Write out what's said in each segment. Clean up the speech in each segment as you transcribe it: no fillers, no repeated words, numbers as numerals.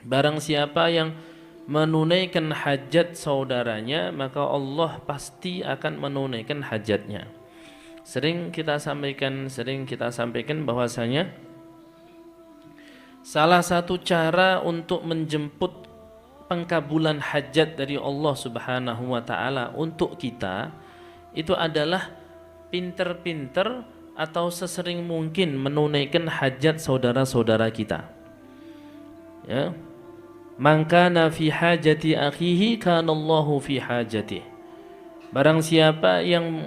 Barang siapa yang menunaikan hajat saudaranya, maka Allah pasti akan menunaikan hajatnya. Sering kita sampaikan bahwasanya salah satu cara untuk menjemput pengkabulan hajat dari Allah Subhanahu wa taala untuk kita itu adalah pinter-pinter atau sesering mungkin menunaikan hajat saudara-saudara kita. Ya. Man kana fi hajati akhihi kana Allahu fi hajatihi. Barang siapa yang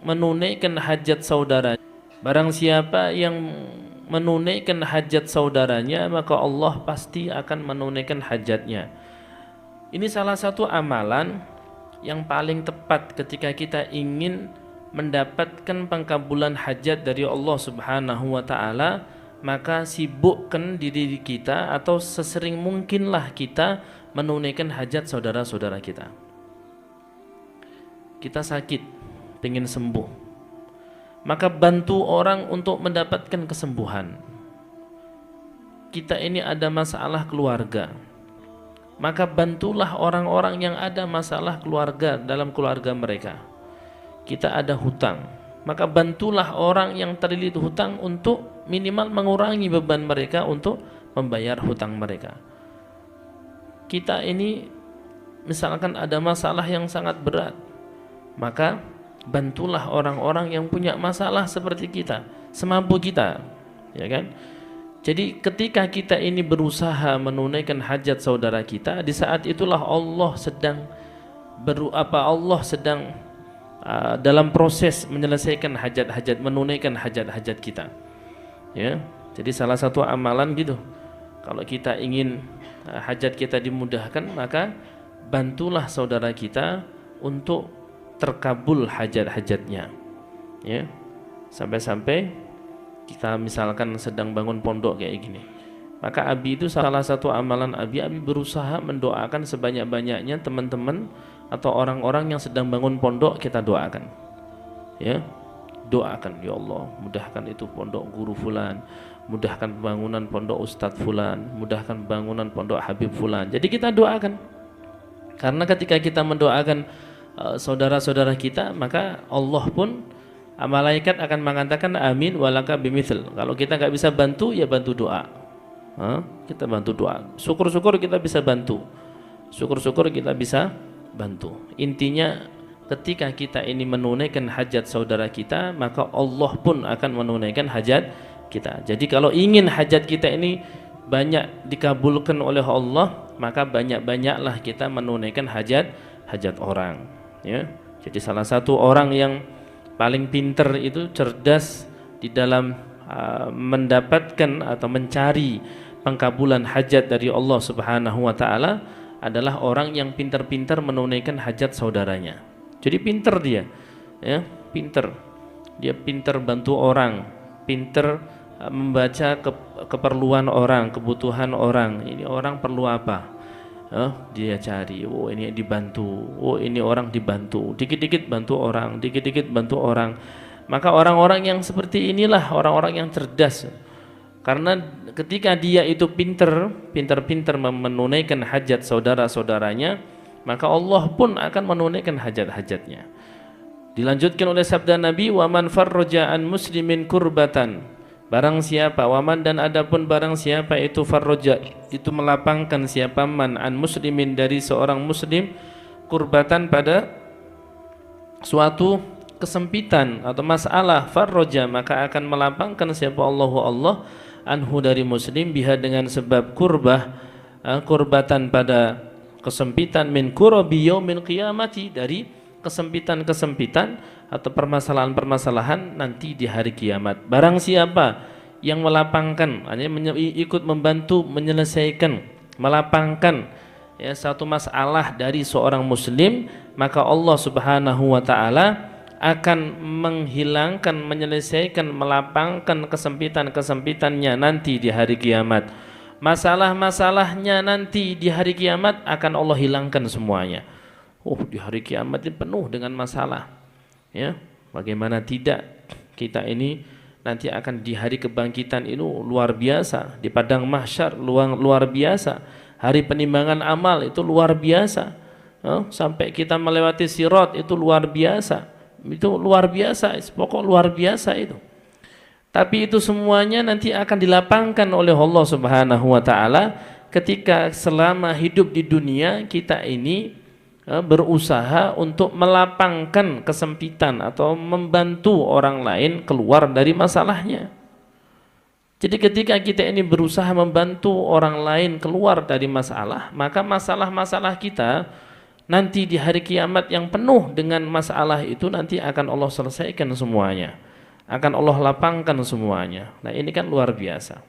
menunaikan hajat saudara, barang siapa yang menunaikan hajat saudaranya, maka Allah pasti akan menunaikan hajatnya. Ini salah satu amalan yang paling tepat ketika kita ingin mendapatkan pengkabulan hajat dari Allah Subhanahu wa taala, maka sibukkan diri kita atau sesering mungkinlah kita menunaikan hajat saudara-saudara kita. Kita sakit, pengen sembuh, maka bantu orang untuk mendapatkan kesembuhan. Kita ini ada masalah keluarga, maka bantulah orang-orang yang ada masalah keluarga dalam keluarga mereka. Kita ada hutang, maka bantulah orang yang terlilit hutang untuk minimal mengurangi beban mereka untuk membayar hutang mereka. Kita ini misalkan ada masalah yang sangat berat, maka bantulah orang-orang yang punya masalah seperti kita, semampu kita, ya kan? Jadi ketika kita ini berusaha menunaikan hajat saudara kita, di saat itulah Allah sedang dalam proses menyelesaikan hajat-hajat, menunaikan hajat-hajat kita. Ya, jadi salah satu amalan gitu. Kalau kita ingin hajat kita dimudahkan, maka bantulah saudara kita untuk terkabul hajat-hajatnya. Ya, sampai-sampai kita misalkan sedang bangun pondok kayak gini, maka Abi itu salah satu amalan Abi berusaha mendoakan sebanyak-banyaknya teman-teman atau orang-orang yang sedang bangun pondok, kita doakan. Ya, doakan, ya Allah, mudahkan itu pondok guru fulan, mudahkan pembangunan pondok ustadz fulan, mudahkan pembangunan pondok Habib fulan. Jadi kita doakan, karena ketika kita mendoakan saudara-saudara kita, maka Allah pun, malaikat akan mengatakan amin walaka bimithil. Kalau kita nggak bisa bantu, ya bantu doa. Kita bantu doa. Syukur-syukur kita bisa bantu. Syukur-syukur kita bisa bantu. Intinya ketika kita ini menunaikan hajat saudara kita, maka Allah pun akan menunaikan hajat kita. Jadi kalau ingin hajat kita ini banyak dikabulkan oleh Allah, maka banyak-banyaklah kita menunaikan hajat orang. Ya. Jadi salah satu orang yang paling pinter itu, cerdas di dalam mendapatkan atau mencari pengkabulan hajat dari Allah Subhanahu wa taala adalah orang yang pinter-pinter menunaikan hajat saudaranya. Jadi pinter dia, ya, pinter. Dia pinter bantu orang, pinter membaca keperluan orang, kebutuhan orang. Ini orang perlu apa? Dia cari, oh ini dibantu, oh ini orang dibantu, dikit-dikit bantu orang, dikit-dikit bantu orang. Maka orang-orang yang seperti inilah orang-orang yang cerdas, karena ketika dia itu pinter-pinter menunaikan hajat saudara-saudaranya, maka Allah pun akan menunaikan hajat-hajatnya. Dilanjutkan oleh sabda Nabi, wa man farraja an muslimin kurbatan, barang siapa, waman dan adapun barang siapa itu farroja, itu melapangkan siapa man an muslimin dari seorang muslim, kurbatan pada suatu kesempitan atau masalah, farroja maka akan melapangkan siapa Allah anhu dari muslim, biha dengan sebab kurbatan pada kesempitan, min kurabi yaumil qiyamati, dari kesempitan-kesempitan atau permasalahan-permasalahan nanti di hari kiamat. Barang siapa yang melapangkan, ikut membantu menyelesaikan, melapangkan ya satu masalah dari seorang muslim, maka Allah Subhanahu wa taala akan menghilangkan, menyelesaikan, melapangkan kesempitan-kesempitannya nanti di hari kiamat. Masalah-masalahnya nanti di hari kiamat akan Allah hilangkan semuanya. Di hari kiamat ini penuh dengan masalah. Ya, bagaimana tidak, kita ini nanti akan di hari kebangkitan ini luar biasa, di padang mahsyar luar biasa, hari penimbangan amal itu luar biasa. Sampai kita melewati sirat itu luar biasa. Itu luar biasa, pokok luar biasa itu. Tapi itu semuanya nanti akan dilapangkan oleh Allah Subhanahu wa taala ketika selama hidup di dunia kita ini berusaha untuk melapangkan kesempitan atau membantu orang lain keluar dari masalahnya. Jadi ketika kita ini berusaha membantu orang lain keluar dari masalah, maka masalah-masalah kita nanti di hari kiamat yang penuh dengan masalah itu nanti akan Allah selesaikan semuanya, akan Allah lapangkan semuanya. Nah ini kan luar biasa.